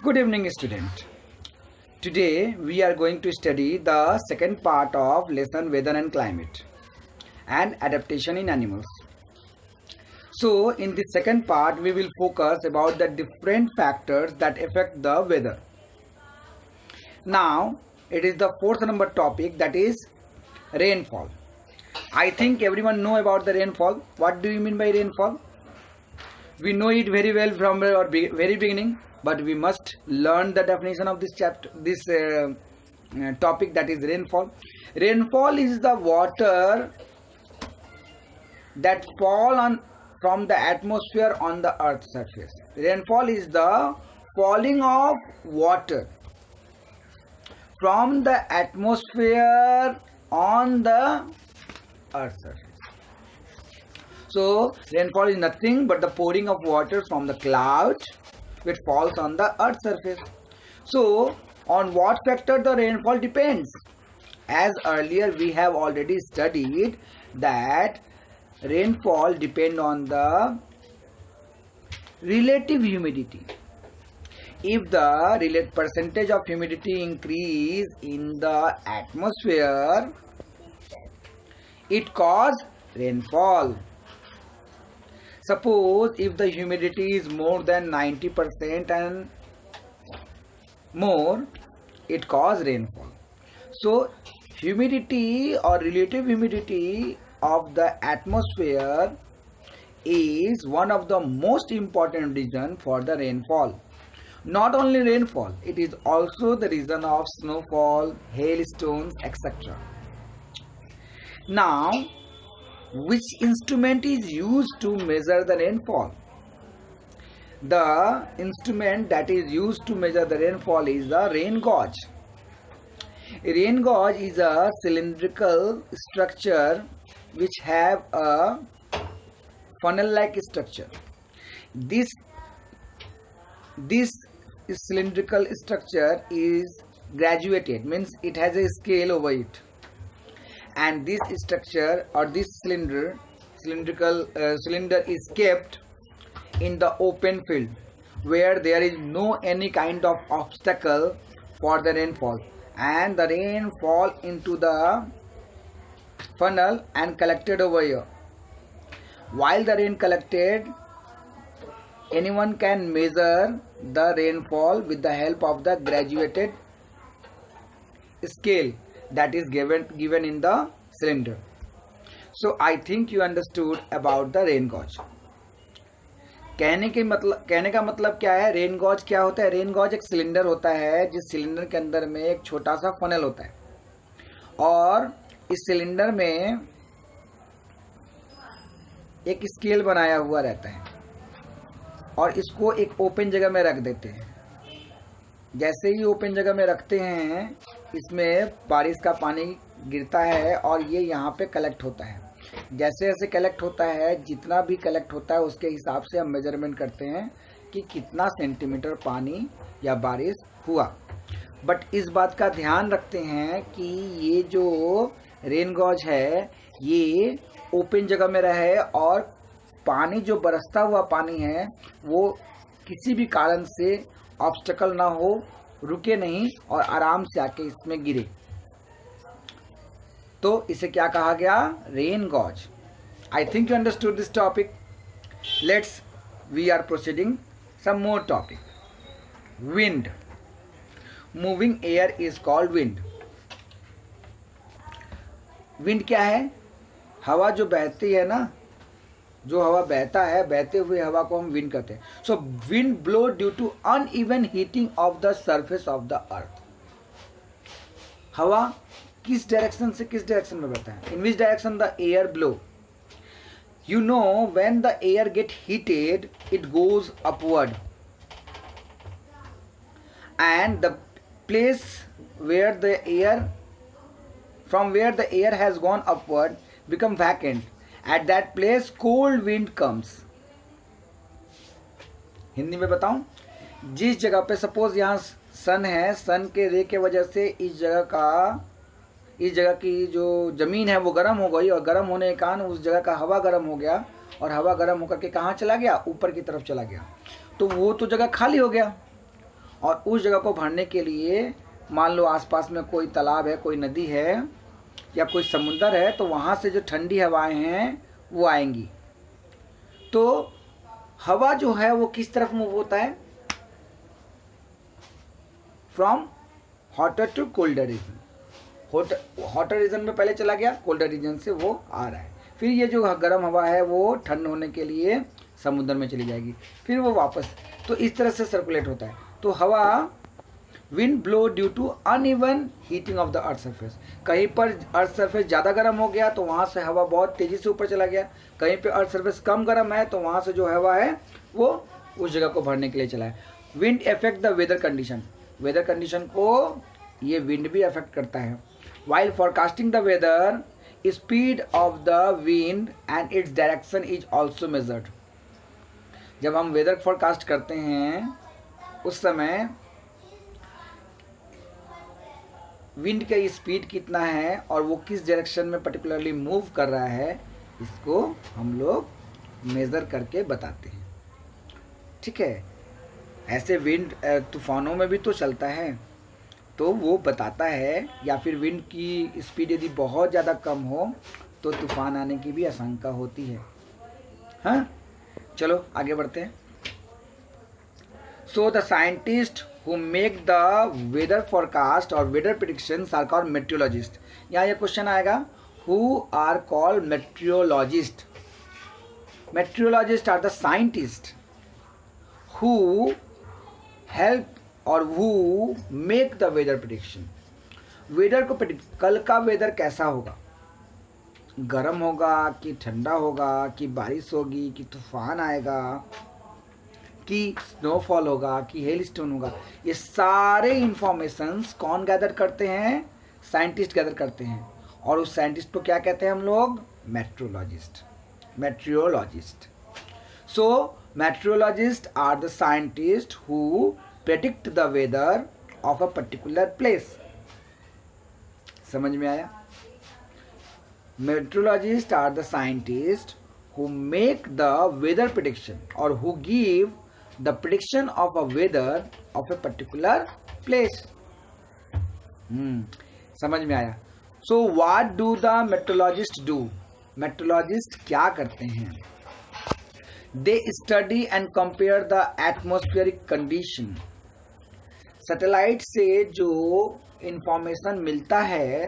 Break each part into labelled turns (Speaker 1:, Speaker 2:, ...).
Speaker 1: Good evening, student. Today we are going to study the second part of lesson Weather and Climate and Adaptation in Animals. So, in the second part, we will focus about the different factors that affect the weather. Now, it is the fourth number topic, that is rainfall. I think everyone know about the rainfall. What do you mean by rainfall? We know it very well from our very beginning, but we must learn the definition of this topic, that is rainfall. Rainfall is the water that fall from the atmosphere on the earth's surface. Rainfall is the falling of water from the atmosphere on the earth's surface. So rainfall is nothing but the pouring of water from the clouds which falls on the earth's surface. So on what factor the rainfall depends? As earlier we have already studied that rainfall depend on the relative humidity. If the percentage of humidity increase in the atmosphere, it cause rainfall. Suppose if the humidity is more than 90% and more, it cause rainfall. So humidity or relative humidity of the atmosphere is one of the most important reason for the rainfall. Not only rainfall, it is also the reason of snowfall, hailstones, etc. Now, which instrument is used to measure the rainfall? The instrument that is used to measure the rainfall is the rain gauge. A rain gauge is a cylindrical structure which have a funnel-like structure. This cylindrical structure is graduated, means it has a scale over it. And this structure or this cylinder is kept in the open field where there is no any kind of obstacle for the rainfall, and the rain fall into the funnel and collected over here. While the rain collected, anyone can measure the rainfall with the help of the graduated scale that is given in the cylinder. So I think you understood about the rain gauge. कहने का मतलब क्या है? Rain gauge क्या होता है? Rain gauge एक cylinder होता है जिस सिलेंडर के अंदर में एक छोटा सा फनल होता है, और इस सिलेंडर में एक स्केल बनाया हुआ रहता है और इसको एक ओपन जगह में रख देते हैं. जैसे ही ओपन जगह में रखते हैं, इसमें बारिश का पानी गिरता है और ये यहाँ पे कलेक्ट होता है. जैसे जैसे कलेक्ट होता है, जितना भी कलेक्ट होता है उसके हिसाब से हम मेजरमेंट करते हैं कि कितना सेंटीमीटर पानी या बारिश हुआ. बट इस बात का ध्यान रखते हैं कि ये जो रेन गॉज है ये ओपन जगह में रहे और पानी जो बरसता हुआ पानी है वो किसी भी कारण से ऑब्स्टेकल ना हो, रुके नहीं और आराम से आके इसमें गिरे. तो इसे क्या कहा गया? Rain gauge. I think you understood this topic. We are proceeding some more topic. Wind. Moving air is called wind. Wind क्या है? हवा जो बहती है ना, जो हवा बहता है, बहते हुए हवा को हम विंड कहते हैं. So wind blow due to uneven heating of the surface of the earth. हवा किस डायरेक्शन से किस डायरेक्शन में बहता है? In which direction the air blow? You know when the air get heated it goes upward, and the place where the air from where the air has gone upward become vacant. At that place cold wind comes. Hindi में बताऊं, जिस जगह पे suppose यहाँ सन है, सन के रे के वजह से इस जगह की जो जमीन है वो गर्म हो गई, और गर्म होने के कारण उस जगह का हवा गर्म हो गया, और हवा गर्म होकर के कहाँ चला गया? ऊपर की तरफ चला गया. तो वो तो जगह खाली हो गया. और उस जगह को भरने के लिए मान लो आसपास में कोई तालाब है, कोई नदी है या कोई समुंदर है, तो वहाँ से जो ठंडी हवाएं हैं वो आएंगी। तो हवा जो है वो किस तरफ मूव होता है? From hotter to colder region. Hotter region में पहले चला गया, कोल्डर रीजन से वो आ रहा है। फिर ये जो गर्म हवा है वो ठंड होने के लिए समुद्र में चली जाएगी, फिर वो वापस, तो इस तरह से सर्कुलेट होता है। तो हवा wind blow due to uneven heating of the earth surface. कहीं पर अर्थ सरफेस ज़्यादा गर्म हो गया तो वहाँ से हवा बहुत तेज़ी से ऊपर चला गया, कहीं पे अर्थ सरफेस कम गर्म है तो वहाँ से जो हवा है वो उस जगह को भरने के लिए चला है। Wind effect the weather condition. Weather condition को ये विंड भी अफेक्ट करता है। While forecasting the weather, speed of the wind and its direction is also measured. जब हम वेदर फॉरकास्ट करते हैं उस समय विंड का स्पीड कितना है और वो किस डायरेक्शन में पर्टिकुलरली मूव कर रहा है, इसको हम लोग मेज़र करके बताते हैं। ठीक है, ऐसे विंड तूफानों में भी तो चलता है, तो वो बताता है। या फिर विंड की स्पीड यदि बहुत ज़्यादा कम हो तो तूफान आने की भी आशंका होती है। हाँ, चलो आगे बढ़ते हैं। So the scientist who make the weather forecast or weather predictions are called meteorologist। यहाँ ये क्वेश्चन आएगा, who are called meteorologist? Meteorologists are the scientists who help or who make the weather prediction। Weather को predict, कल का weather कैसा होगा, गर्म होगा कि ठंडा होगा, कि बारिश होगी, कि तूफान आएगा, कि स्नोफॉल होगा, कि हेल स्टोन होगा, ये सारे इंफॉर्मेशंस कौन गैदर करते हैं? साइंटिस्ट गैदर करते हैं। और उस साइंटिस्ट को क्या कहते हैं हम लोग? Meteorologist. Meteorologist. So meteorologist are the scientist who predict the weather of a particular place. समझ में आया? Meteorologist are the scientist who make the weather prediction or who give the prediction of a weather of a particular place। समझ में आया? So what do the meteorologists do? meteorologists क्या करते हैं? They study and compare the atmospheric condition। Satellite से जो information मिलता है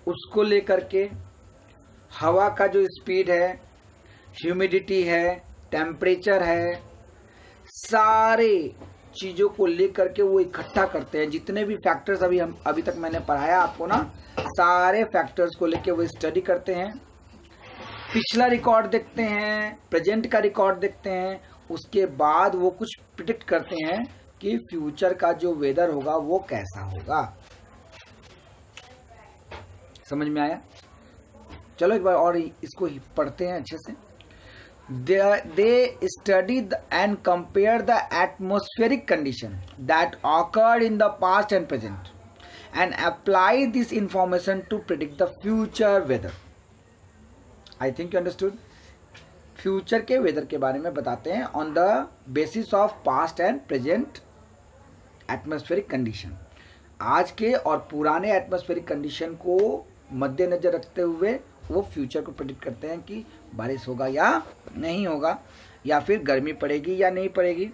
Speaker 1: उसको लेकर के हवा का जो स्पीड है, ह्यूमिडिटी है, टेम्परेचर है, सारे चीज़ों को लेकर के वो इकट्ठा करते हैं। जितने भी फैक्टर्स अभी तक मैंने पढ़ाया आपको ना, सारे फैक्टर्स को लेकर वो स्टडी करते हैं। पिछला रिकॉर्ड देखते हैं, प्रेजेंट का रिकॉर्ड देखते हैं, उसके बाद वो कुछ प्रिडिक्ट करते हैं कि फ्यूचर का जो वेदर होगा वो कैसा होगा। समझ में आया? चलो एक बार और इसको पढ़ते हैं अच्छे से। They study and compare the atmospheric condition that occurred in the past and present and apply this information to predict the future weather। I think you understood। Future के वेदर के बारे में बताते हैं on the basis of past and present atmospheric condition। आज के और पुराने एटमॉस्फेरिक कंडीशन को मद्देनजर रखते हुए वो फ्यूचर को प्रेडिक्ट करते हैं कि बारिश होगा या नहीं होगा, या फिर गर्मी पड़ेगी या नहीं पड़ेगी,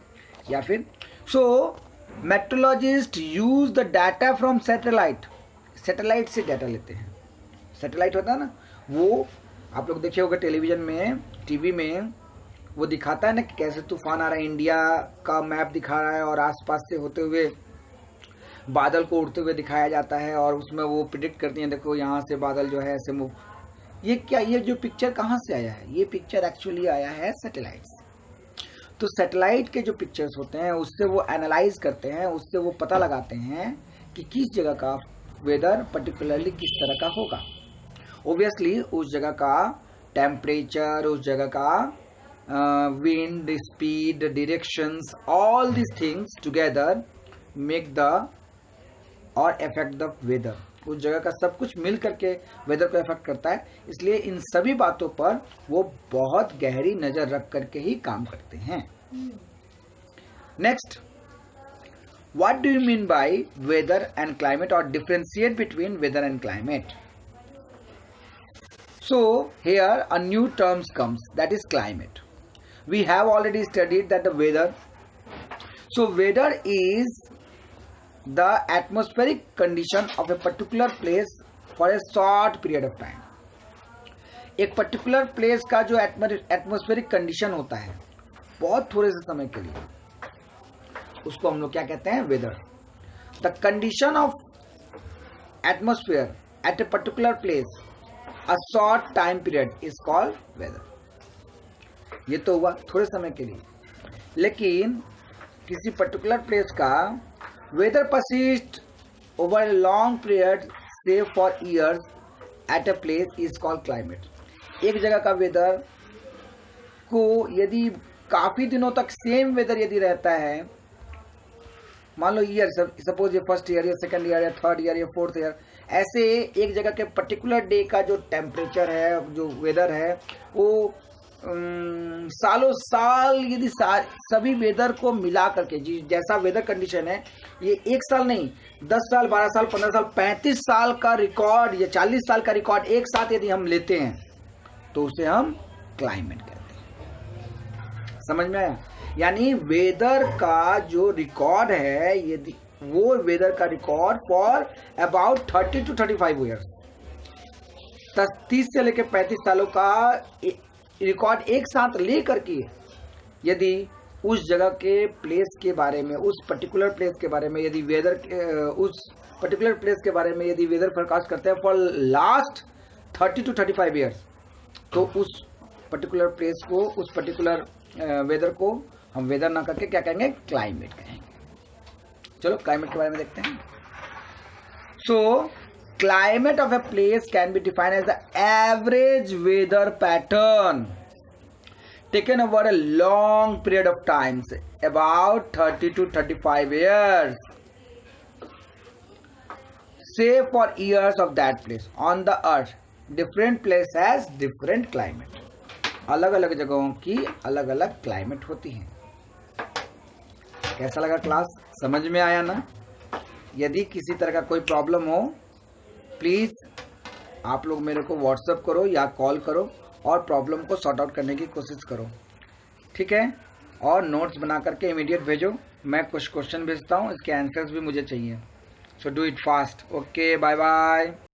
Speaker 1: या फिर so meteorologist use the data from satellite. Satellite से डाटा लेते हैं। सैटेलाइट होता है ना, वो आप लोग देखे होगा टेलीविजन में, टीवी में, वो दिखाता है ना कि कैसे तूफान आ रहा है, इंडिया का मैप दिखा रहा है और आसपास से होते हुए बादल को उड़ते हुए दिखाया जाता है और उसमें वो प्रिडिक्ट करती हैं, देखो यहाँ से बादल जो है ऐसे मूव। ये क्या, ये जो पिक्चर कहाँ से आया है? ये पिक्चर एक्चुअली आया है सैटेलाइट से। तो सैटेलाइट के जो पिक्चर्स होते हैं उससे वो एनालाइज करते हैं, उससे वो पता लगाते हैं कि किस जगह का वेदर पर्टिकुलरली किस तरह का होगा। ओबियसली उस जगह का टेम्परेचर, उस जगह का wind speed, directions, all this things together make the और अफेक्ट द वेदर। उस जगह का सब कुछ मिल करके वेदर को अफेक्ट करता है, इसलिए इन सभी बातों पर वो बहुत गहरी नजर रख करके ही काम करते हैं। Next, What do you mean by weather and climate, or differentiate between weather and climate? So here a new term comes, that is climate. We have already studied that the weather. So weather is the atmospheric condition of a particular place for a short period of time. एक particular place का जो atmospheric condition होता है बहुत थोड़े से समय के लिए, उसको हम लोग क्या कहते हैं? Weather. The condition of atmosphere at a particular place a short time period is called weather. ये तो हुआ थोड़े समय के लिए, लेकिन किसी पर्टिकुलर प्लेस का weather persist over a long period से for years at a place is called climate. एक जगह का वेदर को यदि काफी दिनों तक सेम वेदर यदि रहता है, मान लो ईयर, सपोज ये फर्स्ट ईयर या सेकंड ईयर या थर्ड ईयर या फोर्थ ईयर, ऐसे एक जगह के पर्टिकुलर डे का जो टेम्परेचर है, जो वेदर है, वो सालों साल यदि सभी वेदर को मिला करके जैसा वेदर कंडीशन है, ये एक साल नहीं, 10 साल, 12 साल, 15 साल, 35 साल का रिकॉर्ड या 40 साल का रिकॉर्ड एक साथ यदि हम लेते हैं तो उसे हम क्लाइमेट कहते हैं. समझ में आया? यानी वेदर का जो रिकॉर्ड है, यदि वो वेदर का record for about 30 to 35 years, 30 से लेकर 35 सालों का रिकॉर्ड एक साथ ले करके यदि उस जगह के प्लेस के बारे में, उस पर्टिकुलर प्लेस के बारे में यदि वेदर, उस पर्टिकुलर प्लेस के बारे में यदि वेदर फोरकास्ट करते हैं फॉर लास्ट 30 to 35 ईयर्स, तो उस पर्टिकुलर प्लेस को, उस पर्टिकुलर वेदर को हम वेदर ना करके क्या कहेंगे? क्लाइमेट कहेंगे. चलो क्लाइमेट के बारे में देखते हैं. So climate of a place can be defined as the average weather pattern taken over a long period of times about 30 to 35 years, say for years of that place on the earth. Different place has different climate. अलग अलग जगहों की अलग अलग climate होती है. कैसा लगा क्लास? समझ में आया ना? यदि किसी तरह का कोई प्रॉब्लम हो, प्लीज आप लोग मेरे को व्हाट्सएप करो या कॉल करो और प्रॉब्लम को सॉर्ट आउट करने की कोशिश करो. ठीक है? और नोट्स बना करके इमीडिएट भेजो. मैं कुछ क्वेश्चन भेजता हूँ, इसके आंसर्स भी मुझे चाहिए. So do it fast. Okay, bye bye.